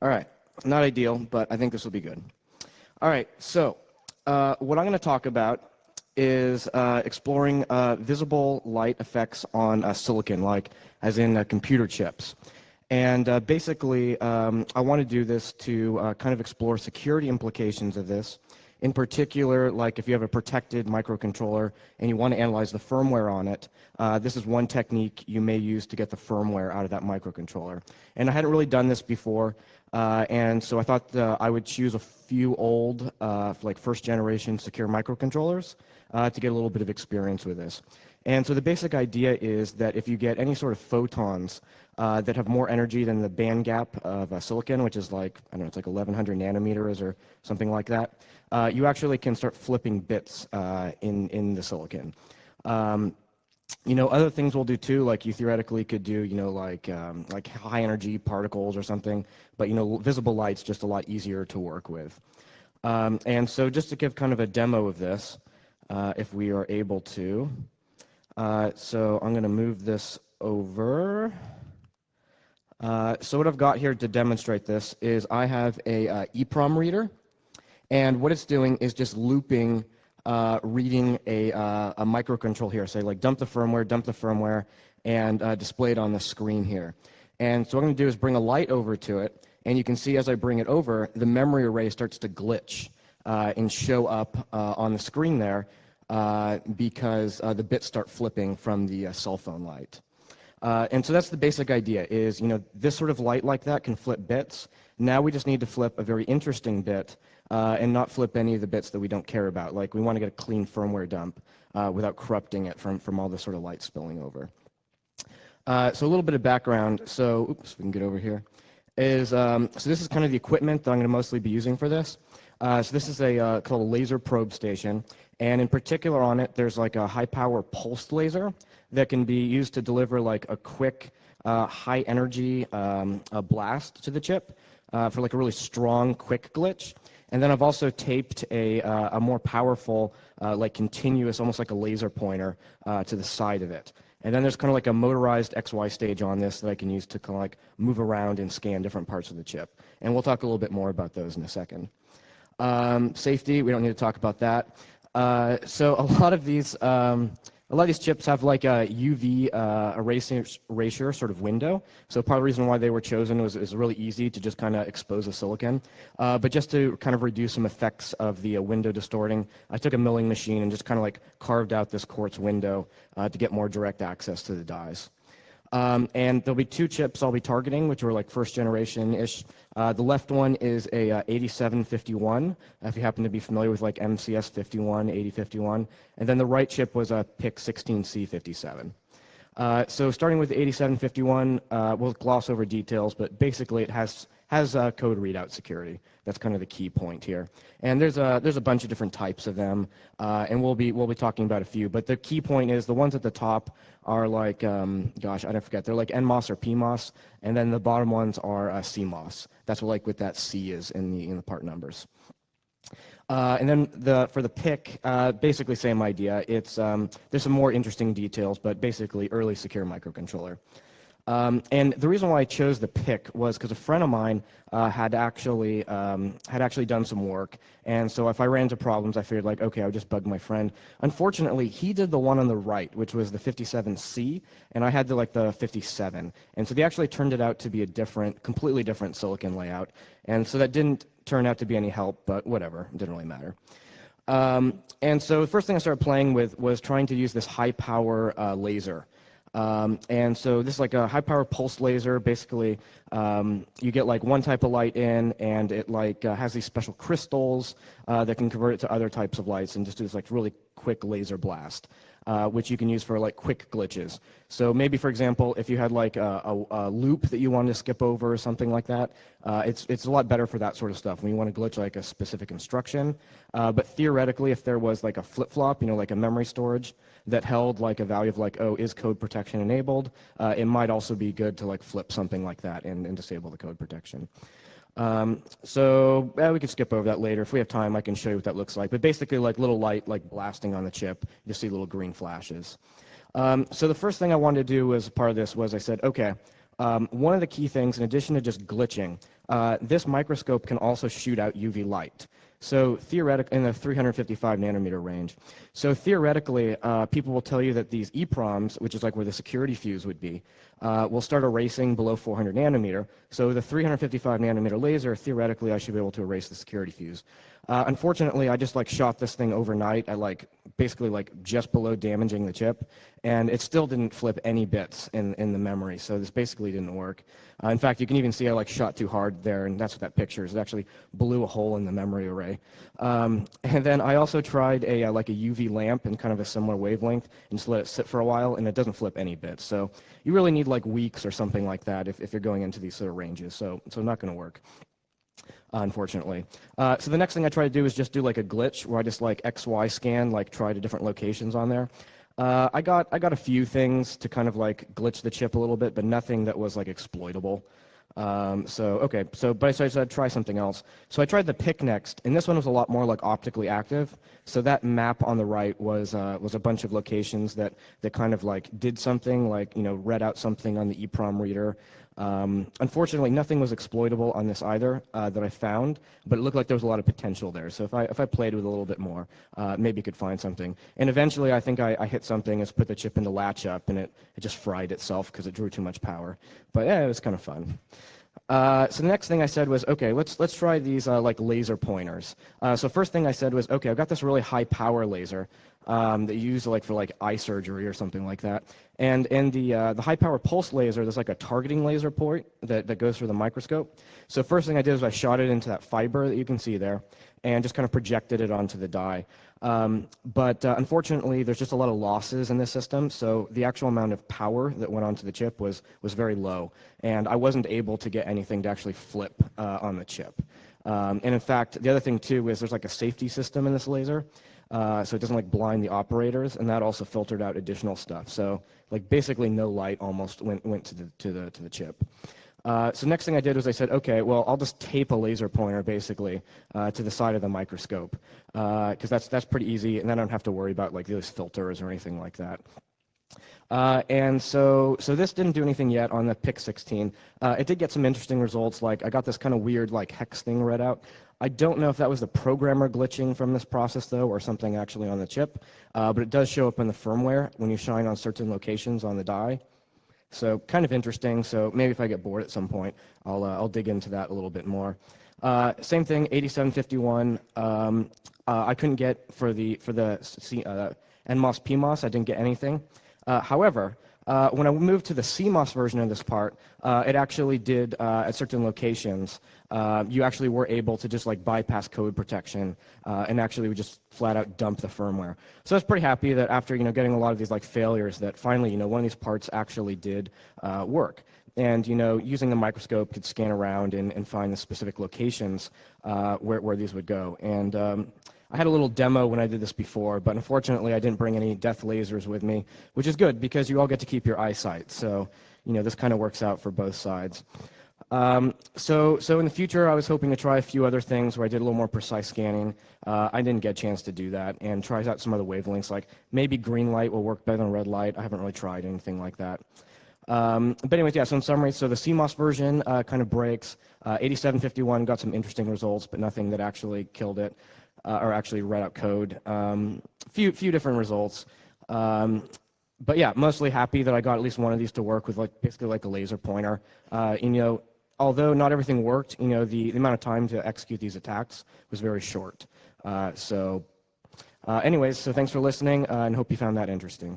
All right, not ideal, but I think this will be good. All right, so what I'm going to talk about is exploring visible light effects on silicon, like as in computer chips. And basically, I want to do this to kind of explore security implications of this. In particular, like if you have a protected microcontroller and you want to analyze the firmware on it, this is one technique you may use to get the firmware out of that microcontroller. And I hadn't really done this before, and so I thought I would choose a few old, like first-generation secure microcontrollers to get a little bit of experience with this. And so the basic idea is that if you get any sort of photons that have more energy than the band gap of silicon, which is like, I don't know, it's like 1100 nanometers or something like that, you actually can start flipping bits in the silicon. You know, other things we'll do too, like you theoretically could do, you know, like high energy particles or something, but you know, visible light's just a lot easier to work with. And so just to give kind of a demo of this, if we are able to, so I'm going to move this over. So what I've got here to demonstrate this is I have a EEPROM reader, and what it's doing is just looping, reading a microcontroller here. Say like dump the firmware, and display it on the screen here. And so what I'm going to do is bring a light over to it, and you can see as I bring it over, the memory array starts to glitch and show up on the screen there because the bits start flipping from the cell phone light. And so that's the basic idea is, you know, this sort of light like that can flip bits. Now we just need to flip a very interesting bit and not flip any of the bits that we don't care about. Like we want to get a clean firmware dump without corrupting it from all this sort of light spilling over. So a little bit of background. So, oops, we can get over here. So this is kind of the equipment that I'm going to mostly be using for this. So this is called a laser probe station. And in particular on it, there's like a high power pulsed laser that can be used to deliver like a quick, high energy blast to the chip for like a really strong, quick glitch. And then I've also taped a more powerful, like continuous, almost like a laser pointer to the side of it. And then there's kind of like a motorized XY stage on this that I can use to kind of like move around and scan different parts of the chip. And we'll talk a little bit more about those in a second. Safety, we don't need to talk about that. So a lot of these chips have like a UV erasure sort of window. So part of the reason why they were chosen was it's really easy to just kind of expose the silicon. But just to kind of reduce some effects of the window distorting, I took a milling machine and just kind of like carved out this quartz window to get more direct access to the dies. And there'll be two chips I'll be targeting, which are like first generation-ish. The left one is a 8751, if you happen to be familiar with like MCS 51, 8051. And then the right chip was a PIC 16C57. So starting with the 8751, we'll gloss over details, but basically it has code readout security. That's kind of the key point here. And there's a bunch of different types of them, and we'll be talking about a few. But the key point is the ones at the top are like, gosh, I don't forget. They're like NMOS or PMOS, and then the bottom ones are CMOS. That's what that C is in the part numbers. And then for the PIC, basically same idea. It's there's some more interesting details, but basically early secure microcontroller. And the reason why I chose the PIC was because a friend of mine had actually done some work, and so if I ran into problems, I figured like, okay, I would just bug my friend. Unfortunately, he did the one on the right, which was the 57C, and I had the 57, and so they actually turned it out to be a completely different silicon layout, and so that didn't turn out to be any help, but whatever, it didn't really matter. And so the first thing I started playing with was trying to use this high power laser. And so this is like a high power pulse laser. Basically, you get like one type of light in, and it like has these special crystals that can convert it to other types of lights and just do this like really quick laser blast, which you can use for like quick glitches. So maybe, for example, if you had like a loop that you wanted to skip over or something like that, it's a lot better for that sort of stuff when you want to glitch like a specific instruction. But theoretically, if there was like a flip-flop, like a memory storage that held like a value of like, oh, is code protection enabled, it might also be good to like flip something like that and disable the code protection. So we can skip over that later. If we have time, I can show you what that looks like. But basically, like little light like blasting on the chip, you see little green flashes. So the first thing I wanted to do as part of this was I said, okay, one of the key things, in addition to just glitching, this microscope can also shoot out UV light. So theoretically, in the 355 nanometer range. So theoretically, people will tell you that these EPROMs, which is like where the security fuse would be, will start erasing below 400 nanometer. So the 355 nanometer laser, theoretically, I should be able to erase the security fuse. Unfortunately, I just like shot this thing overnight at like basically like just below damaging the chip, and it still didn't flip any bits in the memory. So this basically didn't work. In fact, you can even see I like shot too hard there, and that's what that picture is. It actually blew a hole in the memory array. And then I also tried a like a UV lamp in kind of a similar wavelength and just let it sit for a while, and it doesn't flip any bits. So you really need like weeks or something like that if you're going into these sort of ranges. So not going to work, unfortunately. So the next thing I try to do is just do like a glitch where I just like XY scan, like try to different locations on there. I got a few things to kind of like glitch the chip a little bit, but nothing that was like exploitable. But I said I'd try something else. So I tried the pick next, and this one was a lot more like optically active. So that map on the right was a bunch of locations that kind of like did something, like read out something on the EEPROM reader. Unfortunately, nothing was exploitable on this either that I found, but it looked like there was a lot of potential there. So if I played with it a little bit more, maybe could find something. And eventually, I think I hit something, as put the chip into latch up, and it just fried itself because it drew too much power. But yeah, it was kind of fun. So the next thing I said was, okay, let's try these like laser pointers. So first thing I said was, okay, I've got this really high power laser that you use like for like eye surgery or something like that. And in the high power pulse laser, there's like a targeting laser port that goes through the microscope. So first thing I did was I shot it into that fiber that you can see there, and just kind of projected it onto the die. But unfortunately, there's just a lot of losses in this system, so the actual amount of power that went onto the chip was very low, and I wasn't able to get anything to actually flip on the chip. And in fact, the other thing too is there's like a safety system in this laser, so it doesn't like blind the operators, and that also filtered out additional stuff. So like basically no light almost went to the chip. So next thing I did was I said, okay, well, I'll just tape a laser pointer basically to the side of the microscope, because that's pretty easy, and then I don't have to worry about like those filters or anything like that. And so this didn't do anything yet on the PIC 16. It did get some interesting results. Like I got this kind of weird like hex thing read out. I don't know if that was the programmer glitching from this process though, or something actually on the chip, but it does show up in the firmware when you shine on certain locations on the die. So kind of interesting. So maybe if I get bored at some point, I'll dig into that a little bit more. Same thing, 8751. I couldn't get for the NMOS PMOS. I didn't get anything. However, when I moved to the CMOS version of this part, it actually did at certain locations. You actually were able to just like bypass code protection and actually would just flat out dump the firmware. So I was pretty happy that after getting a lot of these like failures, that finally one of these parts actually did work. And using the microscope could scan around and find the specific locations where these would go. And I had a little demo when I did this before, but unfortunately I didn't bring any death lasers with me, which is good because you all get to keep your eyesight. So this kind of works out for both sides. So in the future, I was hoping to try a few other things where I did a little more precise scanning. I didn't get a chance to do that, and try out some other wavelengths, like maybe green light will work better than red light. I haven't really tried anything like that. But anyways, yeah, so in summary, so the CMOS version kind of breaks. 8751 got some interesting results, but nothing that actually killed it or actually read out code. Few different results. But yeah, mostly happy that I got at least one of these to work with, like basically like a laser pointer. Although not everything worked, the amount of time to execute these attacks was very short. Anyways, so thanks for listening, and hope you found that interesting.